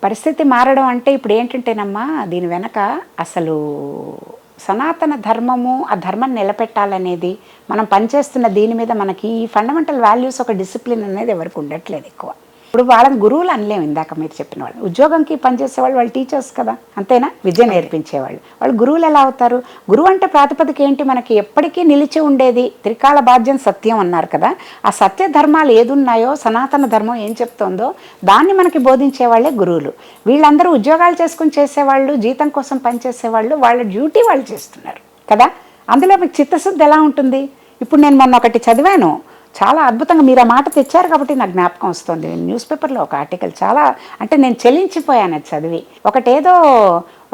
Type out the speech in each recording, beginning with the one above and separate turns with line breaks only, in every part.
పరిస్థితి మారడం అంటే ఇప్పుడు ఏంటంటేనమ్మా దీని వెనక అసలు సనాతన ధర్మము ఆ ధర్మాన్ని నిలబెట్టాలనేది మనం పనిచేస్తున్న దీని మీద మనకి ఈ ఫండమెంటల్ వాల్యూస్ ఒక డిసిప్లిన్ అనేది ఎవరికి ఉండట్లేదు ఎక్కువ. ఇప్పుడు వాళ్ళని గురువులు అనలేము. ఇందాక మీరు చెప్పిన వాళ్ళు ఉద్యోగంకి పనిచేసేవాళ్ళు వాళ్ళు టీచర్స్ కదా, అంతేనా? విద్య నేర్పించేవాళ్ళు వాళ్ళు గురువులు ఎలా అవుతారు? గురువు అంటే ప్రాతిపదిక ఏంటి? మనకి ఎప్పటికీ నిలిచి ఉండేది త్రికాల బాధ్యం సత్యం అన్నారు కదా. ఆ సత్య ధర్మాలు ఏదున్నాయో సనాతన ధర్మం ఏం చెప్తోందో దాన్ని మనకి బోధించే వాళ్ళే గురువులు. వీళ్ళందరూ ఉద్యోగాలు చేసుకుని చేసేవాళ్ళు, జీతం కోసం పనిచేసేవాళ్ళు, వాళ్ళ డ్యూటీ వాళ్ళు చేస్తున్నారు కదా. అందులో మీకు చిత్తశుద్ధి ఎలా ఉంటుంది? ఇప్పుడు నేను మొన్న ఒకటి చదివాను, చాలా అద్భుతంగా మీరు ఆ మాట తెచ్చారు కాబట్టి నాకు జ్ఞాపకం వస్తుంది. న్యూస్ పేపర్లో ఒక ఆర్టికల్ చాలా అంటే నేను చెల్లించిపోయాను చదివి. ఒకటేదో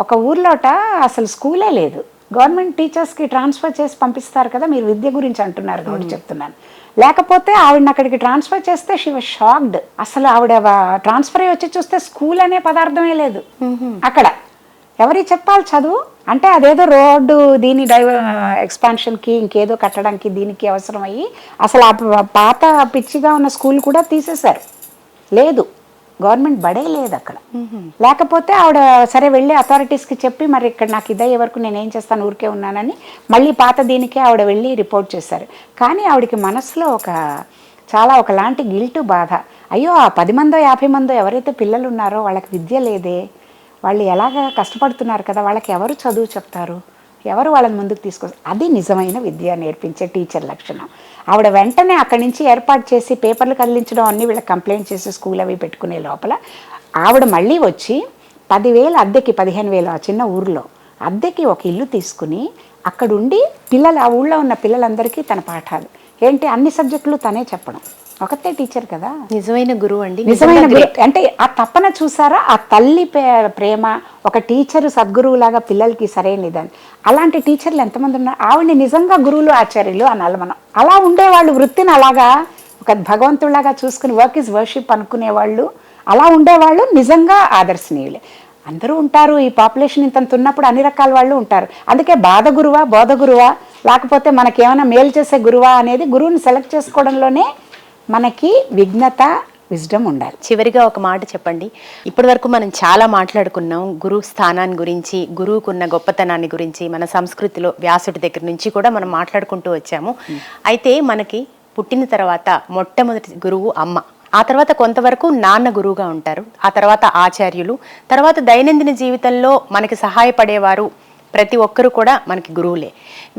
ఒక ఊర్లోట అసలు స్కూలే లేదు, గవర్నమెంట్ టీచర్స్కి ట్రాన్స్ఫర్ చేసి పంపిస్తారు కదా, మీరు విద్య గురించి అంటున్నారు కాబట్టి చెప్తున్నాను. లేకపోతే ఆవిడని అక్కడికి ట్రాన్స్ఫర్ చేస్తే షీ వాజ్ షాక్డ్. అసలు ఆవిడ ట్రాన్స్ఫర్ అయ్యి వచ్చి చూస్తే స్కూల్ అనే పదార్థమే లేదు అక్కడ. ఎవరికి చెప్పాలి చదువు అంటే? అదేదో రోడ్డు దీని ఎక్స్పాన్షన్కి ఇంకేదో కట్టడానికి దీనికి అవసరం అయ్యి అసలు ఆ పాత పిచ్చిగా ఉన్న స్కూల్ కూడా తీసేశారు. లేదు, గవర్నమెంట్ బడే లేదు అక్కడ. లేకపోతే ఆవిడ సరే వెళ్ళి అథారిటీస్కి చెప్పి మరి ఇక్కడ నాకు ఇదయ్యే వరకు నేనేం చేస్తాను, ఊరికే ఉన్నానని మళ్ళీ పాత దీనికే ఆవిడ వెళ్ళి రిపోర్ట్ చేశారు. కానీ ఆవిడకి మనసులో చాలా ఒకలాంటి గిల్టు బాధ. అయ్యో ఆ 10 మందో 50 మందో ఎవరైతే పిల్లలు ఉన్నారో వాళ్ళకి విద్య లేదే, వాళ్ళు ఎలాగ కష్టపడుతున్నారు కదా, వాళ్ళకి ఎవరు చదువు చెప్తారు, ఎవరు వాళ్ళని ముందుకు తీసుకొస్తారు? అది నిజమైన విద్య నేర్పించే టీచర్ లక్షణం. ఆవిడ వెంటనే అక్కడి నుంచి ఏర్పాటు చేసి పేపర్లు కదిలించడం అన్నీ వీళ్ళకి కంప్లైంట్ చేసి స్కూల్ అవి పెట్టుకునే లోపల ఆవిడ మళ్ళీ వచ్చి 10,000 అద్దెకి, 15,000 ఆ చిన్న ఊరిలో అద్దెకి ఒక ఇల్లు తీసుకుని అక్కడుండి ఆ ఊళ్ళో ఉన్న పిల్లలందరికీ తన పాఠాలు ఏంటి అన్ని సబ్జెక్టులు తనే చెప్పడం. ఒకతే టీచర్ కదా, నిజమైన గురువు అండి. నిజమైన గురువు అంటే ఆ తపన చూసారా, ఆ తల్లి ప్రేమ. ఒక టీచరు సద్గురువులాగా పిల్లలకి సరైనదని. అలాంటి టీచర్లు ఎంతమంది ఉన్నారు? ఆవిడని నిజంగా గురువులు ఆచార్యులు అనాలి మనం. అలా ఉండేవాళ్ళు, వృత్తిని అలాగా ఒక భగవంతుడిలాగా చూసుకుని వర్క్ ఇస్ వర్షిప్ అనుకునేవాళ్ళు, అలా ఉండేవాళ్ళు నిజంగా ఆదర్శనీయులే. అందరూ ఉంటారు, ఈ పాపులేషన్ ఇంత ఉన్నప్పుడు అన్ని రకాల వాళ్ళు ఉంటారు. అందుకే బాధ గురువా బోధ గురువా లేకపోతే మనకేమైనా మేలు చేసే గురువా అనేది గురువుని సెలెక్ట్ చేసుకోవడంలోనే మనకి విఘ్నత, విజ్డమ్ ఉండాలి.
చివరిగా ఒక మాట చెప్పండి. ఇప్పటి వరకు మనం చాలా మాట్లాడుకున్నాం గురు స్థానాన్ని గురించి, గురువుకున్న గొప్పతనాన్ని గురించి, మన సంస్కృతిలో వ్యాసుడి దగ్గర నుంచి కూడా మనం మాట్లాడుకుంటూ వచ్చాము. అయితే మనకి పుట్టిన తర్వాత మొట్టమొదటి గురువు అమ్మ, ఆ తర్వాత కొంతవరకు నాన్న గురువుగా ఉంటారు, ఆ తర్వాత ఆచార్యులు, తర్వాత దైనందిన జీవితంలో మనకి సహాయపడేవారు ప్రతి ఒక్కరు కూడా మనకి గురువులే.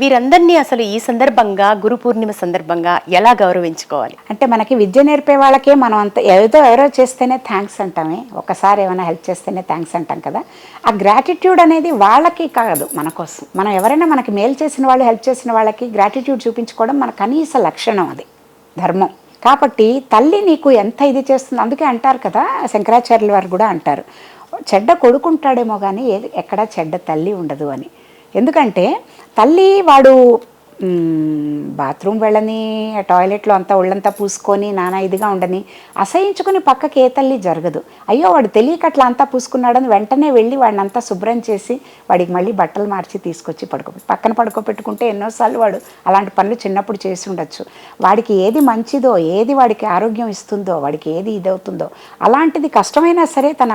వీరందరినీ అసలు ఈ సందర్భంగా గురు పూర్ణిమ సందర్భంగా ఎలా గౌరవించుకోవాలి?
అంటే మనకి విద్య నేర్పే వాళ్ళకే మనం అంత ఎవరో చేస్తేనే థ్యాంక్స్ అంటామే, ఒకసారి ఏమైనా హెల్ప్ చేస్తేనే థ్యాంక్స్ అంటాం కదా. ఆ గ్రాటిట్యూడ్ అనేది వాళ్ళకి కాదు, మన కోసం. మనం ఎవరైనా మనకి మేలు చేసిన వాళ్ళు, హెల్ప్ చేసిన వాళ్ళకి గ్రాటిట్యూడ్ చూపించుకోవడం మన కనీస లక్షణం, అది ధర్మం. కాబట్టి తల్లి నీకు ఎంత ఇది చేస్తుంది. అందుకే అంటారు కదా, శంకరాచార్యుల వారు కూడా అంటారు, చెడ్డ కొడుకుంటాడేమో కానీ ఎక్కడా చెడ్డ తల్లి ఉండదు అని. ఎందుకంటే తల్లి వాడు బాత్రూమ్ వెళ్ళని, టాయిలెట్లో అంతా ఒళ్ళంతా పూసుకొని నానా ఇదిగా ఉండని అసహించుకుని పక్కకి ఏ తల్లి జరగదు. అయ్యో వాడు తెలియక అట్లా అంతా పూసుకున్నాడని వెంటనే వెళ్ళి వాడిని అంతా శుభ్రం చేసి వాడికి మళ్ళీ బట్టలు మార్చి తీసుకొచ్చి పక్కన పడుకోబెట్టుకుంటే ఎన్నోసార్లు వాడు అలాంటి పనులు చిన్నప్పుడు చేసి ఉండొచ్చు. వాడికి ఏది మంచిదో, ఏది వాడికి ఆరోగ్యం ఇస్తుందో, వాడికి ఏది ఇదవుతుందో అలాంటిది కష్టమైనా సరే తన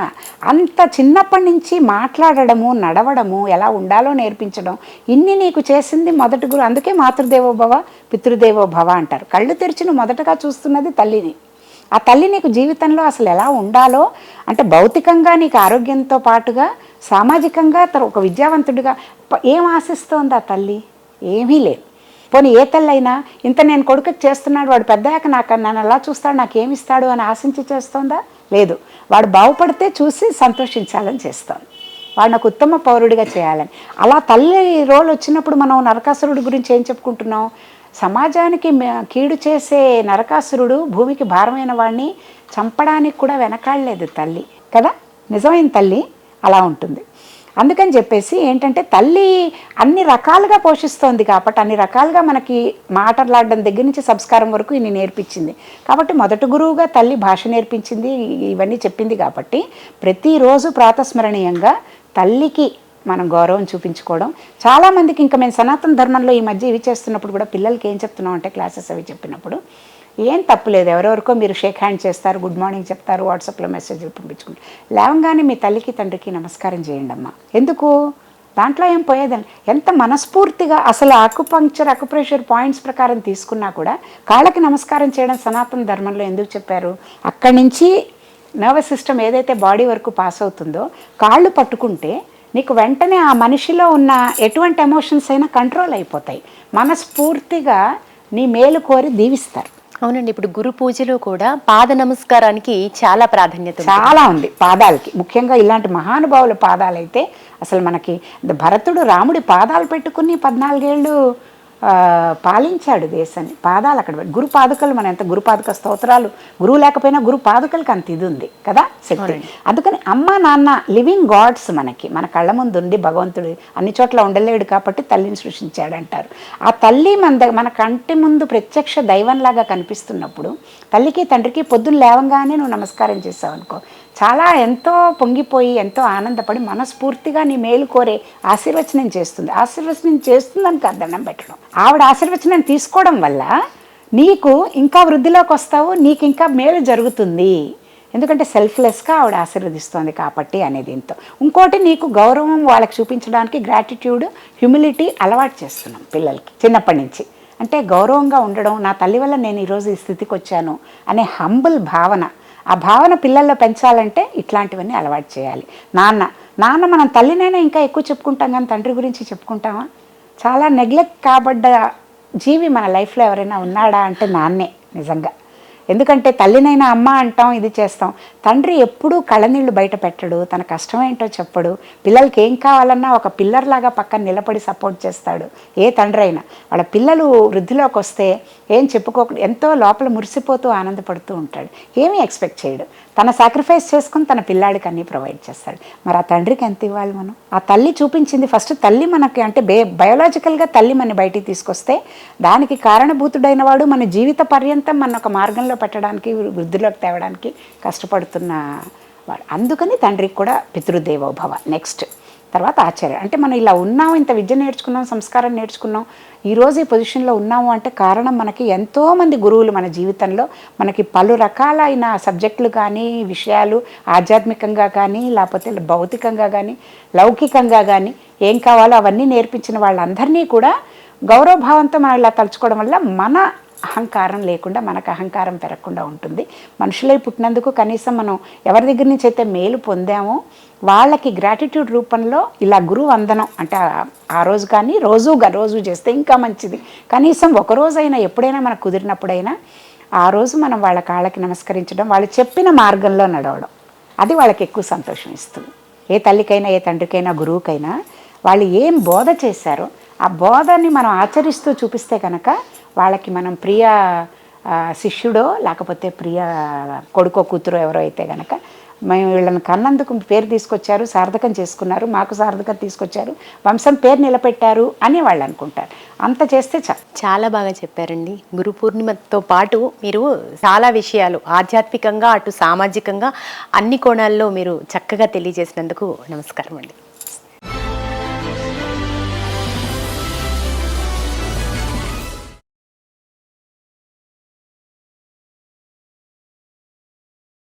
అంత చిన్నప్పటి నుంచి మాట్లాడడము, నడవడము, ఎలా ఉండాలో నేర్పించడం, ఇన్ని నీకు చేసింది మొదటి గురు. అందుకే మాతృదేవోభవ పితృదేవోభవ అంటారు. కళ్ళు తెరిచి నువ్వు మొదటగా చూస్తున్నది తల్లిని. ఆ తల్లి నీకు జీవితంలో అసలు ఎలా ఉండాలో అంటే భౌతికంగా నీకు ఆరోగ్యంతో పాటుగా సామాజికంగా ఒక విద్యావంతుడిగా ఏం ఆశిస్తోంది ఆ తల్లి? ఏమీ లేదు. పోనీ ఏ తల్లి అయినా ఇంత నేను కొడుకుకి చేస్తున్నాడు, వాడు పెద్దయాక నన్ను ఎలా చూస్తాడు, నాకేమిస్తాడు అని ఆశించి చేస్తోందా? లేదు. వాడు బాగుపడితే చూసి సంతోషించాలని చేస్తోంది, వాడు నాకు ఉత్తమ పౌరుడిగా చేయాలని. అలా తల్లి రోల్ వచ్చినప్పుడు మనం నరకాసురుడి గురించి ఏం చెప్పుకుంటున్నాం? సమాజానికి కీడు చేసే నరకాసురుడు భూమికి భారమైన వాడిని చంపడానికి కూడా వెనకాడలేదు తల్లి కదా. నిజమైన తల్లి అలా ఉంటుంది. అందుకని చెప్పేసి ఏంటంటే తల్లి అన్ని రకాలుగా పోషిస్తోంది కాబట్టి, అన్ని రకాలుగా మనకి మాట్లాడడం దగ్గర నుంచి సంస్కారం వరకు ఇన్ని నేర్పించింది కాబట్టి, మొదటి గురువుగా తల్లి భాష నేర్పించింది, ఇవన్నీ చెప్పింది కాబట్టి ప్రతిరోజు ప్రాతస్మరణీయంగా తల్లికి మనం గౌరవం చూపించుకోవడం. చాలామందికి ఇంకా మేము సనాతన ధర్మంలో ఈ మధ్య ఇవి చేస్తున్నప్పుడు కూడా పిల్లలకి ఏం చెప్తున్నాం అంటే క్లాసెస్ అవి చెప్పినప్పుడు ఏం తప్పులేదు, ఎవరెవరికో మీరు షేక్ హ్యాండ్ చేస్తారు, గుడ్ మార్నింగ్ చెప్తారు, వాట్సాప్లో మెసేజ్లు పంపించుకుంటారు. లేవగానే మీ తల్లికి తండ్రికి నమస్కారం చేయండి అమ్మా. ఎందుకు? దాంట్లో ఏం పోయేదని ఎంత మనస్ఫూర్తిగా అసలు అకుప్రెషర్ పాయింట్స్ ప్రకారం తీసుకున్నా కూడా కాళ్ళకి నమస్కారం చేయడం సనాతన ధర్మంలో ఎందుకు చెప్పారు? అక్కడి నుంచి నర్వస్ సిస్టమ్ ఏదైతే బాడీ వరకు పాస్ అవుతుందో కాళ్ళు పట్టుకుంటే నీకు వెంటనే ఆ మనిషిలో ఉన్న ఎటువంటి ఎమోషన్స్ అయినా కంట్రోల్ అయిపోతాయి. మనస్ఫూర్తిగా నీ మేలు కోరి దీవిస్తారు.
అవునండి, ఇప్పుడు గురు పూజలో కూడా పాద నమస్కారానికి చాలా ప్రాధాన్యత
చాలా ఉంది. పాదాలకి ముఖ్యంగా ఇలాంటి మహానుభావుల పాదాలైతే అసలు మనకి భరతుడు రాముడి పాదాలు పెట్టుకుని 14 ఏళ్ళు పాలించాడు దేశాన్ని. పాదాలు అక్కడ గురు పాదుకలు, మనం ఎంత గురు పాదుక స్తోత్రాలు, గురువు లేకపోయినా గురు పాదుకలకి అంత ఇది ఉంది కదా శక్తి. అందుకని అమ్మ నాన్న లివింగ్ గాడ్స్ మనకి మన కళ్ళ ముందు ఉండి, భగవంతుడు అన్ని చోట్ల ఉండలేడు కాబట్టి తల్లిని సృష్టించాడు అంటారు. ఆ తల్లి మన కంటి ముందు ప్రత్యక్ష దైవంలాగా కనిపిస్తున్నప్పుడు తల్లికి తండ్రికి పొద్దున్న లేవంగానే నువ్వు నమస్కారం చేసావు అనుకో, చాలా ఎంతో పొంగిపోయి ఎంతో ఆనందపడి మనస్ఫూర్తిగా నీ మేలు కోరే ఆశీర్వచనం చేస్తుంది. ఆశీర్వచనం చేస్తుందని కాదు దండం పెట్టడం, ఆవిడ ఆశీర్వచనం తీసుకోవడం వల్ల నీకు ఇంకా వృద్ధిలోకి వస్తావు, నీకు ఇంకా మేలు జరుగుతుంది. ఎందుకంటే సెల్ఫ్లెస్గా ఆవిడ ఆశీర్వదిస్తుంది కాబట్టి అనేది దీంతో. ఇంకోటి నీకు గౌరవం వాళ్ళకి చూపించడానికి గ్రాటిట్యూడ్, హ్యూమిలిటీ అలవాటు చేస్తున్నాం పిల్లలకి చిన్నప్పటి నుంచి. అంటే గౌరవంగా ఉండడం, నా తల్లి వల్ల నేను ఈరోజు ఈ స్థితికి వచ్చాను అనే హంబుల్ భావన, ఆ భావన పిల్లల్లో పెంచాలంటే ఇట్లాంటివన్నీ అలవాటు చేయాలి. నాన్న మనం తల్లినైనా ఇంకా ఎక్కువ చెప్పుకుంటాం కానీ తండ్రి గురించి చెప్పుకుంటామా? చాలా నెగ్లెక్ట్ కాబడ్డ జీవి మన లైఫ్లో ఎవరైనా ఉన్నాడా అంటే నాన్నే నిజంగా. ఎందుకంటే తల్లినైనా అమ్మ అంటాం, ఇది చేస్తాం. తండ్రి ఎప్పుడూ కళ్ళనీళ్ళు బయట పెట్టడు, తన కష్టం ఏంటో చెప్పడు. పిల్లలకి ఏం కావాలన్నా ఒక పిల్లర్లాగా పక్కన నిలబడి సపోర్ట్ చేస్తాడు ఏ తండ్రి అయినా. వాళ్ళ పిల్లలు వృద్ధిలోకి వస్తే ఏం చెప్పుకోకుండా ఎంతో లోపల మురిసిపోతూ ఆనందపడుతూ ఉంటాడు. ఏమీ ఎక్స్పెక్ట్ చేయడు, తన సాక్రిఫైస్ చేసుకుని తన పిల్లాడికి అన్నీ ప్రొవైడ్ చేస్తాడు. మరి ఆ తండ్రికి ఎంత ఇవ్వాలి మనం? ఆ తల్లి చూపించింది ఫస్ట్. తల్లి మనకి అంటే బయోలాజికల్గా తల్లి మన బయటికి తీసుకొస్తే దానికి కారణభూతుడైన వాడు మన జీవిత పర్యంతం మన ఒక మార్గంలో పెట్టడానికి, వృద్ధిలోకి తేవడానికి కష్టపడుతున్న వాడు. అందుకని తండ్రికి కూడా పితృదేవోభవ. నెక్స్ట్ తర్వాత ఆచార్య. అంటే మనం ఇలా ఉన్నాము, ఇంత విద్య నేర్చుకున్నాం, సంస్కారం నేర్చుకున్నాం, ఈరోజు ఈ పొజిషన్లో ఉన్నాము అంటే కారణం మనకి ఎంతోమంది గురువులు మన జీవితంలో మనకి పలు రకాలైన సబ్జెక్టులు కానీ, విషయాలు ఆధ్యాత్మికంగా కానీ, లేకపోతే భౌతికంగా కానీ, లౌకికంగా కానీ ఏం కావాలో అవన్నీ నేర్పించిన వాళ్ళందరినీ కూడా గౌరవభావంతో మనం ఇలా తలుచుకోవడం వల్ల మన అహంకారం లేకుండా, మనకు అహంకారం పెరగకుండా ఉంటుంది. మనుషులై పుట్టినందుకు కనీసం మనం ఎవరి దగ్గర నుంచి అయితే మేలు పొందామో వాళ్ళకి గ్రాటిట్యూడ్ రూపంలో ఇలా గురువు వందనం అంటే ఆ రోజు కానీ రోజు చేస్తే ఇంకా మంచిది. కనీసం ఒకరోజైనా ఎప్పుడైనా మనకు కుదిరినప్పుడైనా ఆ రోజు మనం వాళ్ళ కాళ్ళకి నమస్కరించడం, వాళ్ళు చెప్పిన మార్గంలో నడవడం, అది వాళ్ళకి ఎక్కువ సంతోషం ఇస్తుంది. ఏ తల్లికైనా ఏ తండ్రికైనా గురువుకైనా వాళ్ళు ఏం బోధ చేశారో ఆ బోధని మనం ఆచరిస్తూ చూపిస్తే కనుక వాళ్ళకి మనం ప్రియ శిష్యుడో లేకపోతే ప్రియ కొడుకో కూతురో ఎవరో అయితే కనుక మేము వీళ్ళని కన్నందుకు పేరు తీసుకొచ్చారు, సార్థకం చేసుకున్నారు, మాకు సార్థకం తీసుకొచ్చారు, వంశం పేరు నిలబెట్టారు అని వాళ్ళు అనుకుంటారు. అంత చేస్తే
చాలా బాగా చెప్పారండి. గురు పూర్ణిమతో పాటు మీరు చాలా విషయాలు ఆధ్యాత్మికంగా అటు సామాజికంగా అన్ని కోణాల్లో మీరు చక్కగా తెలియజేసినందుకు నమస్కారం అండి.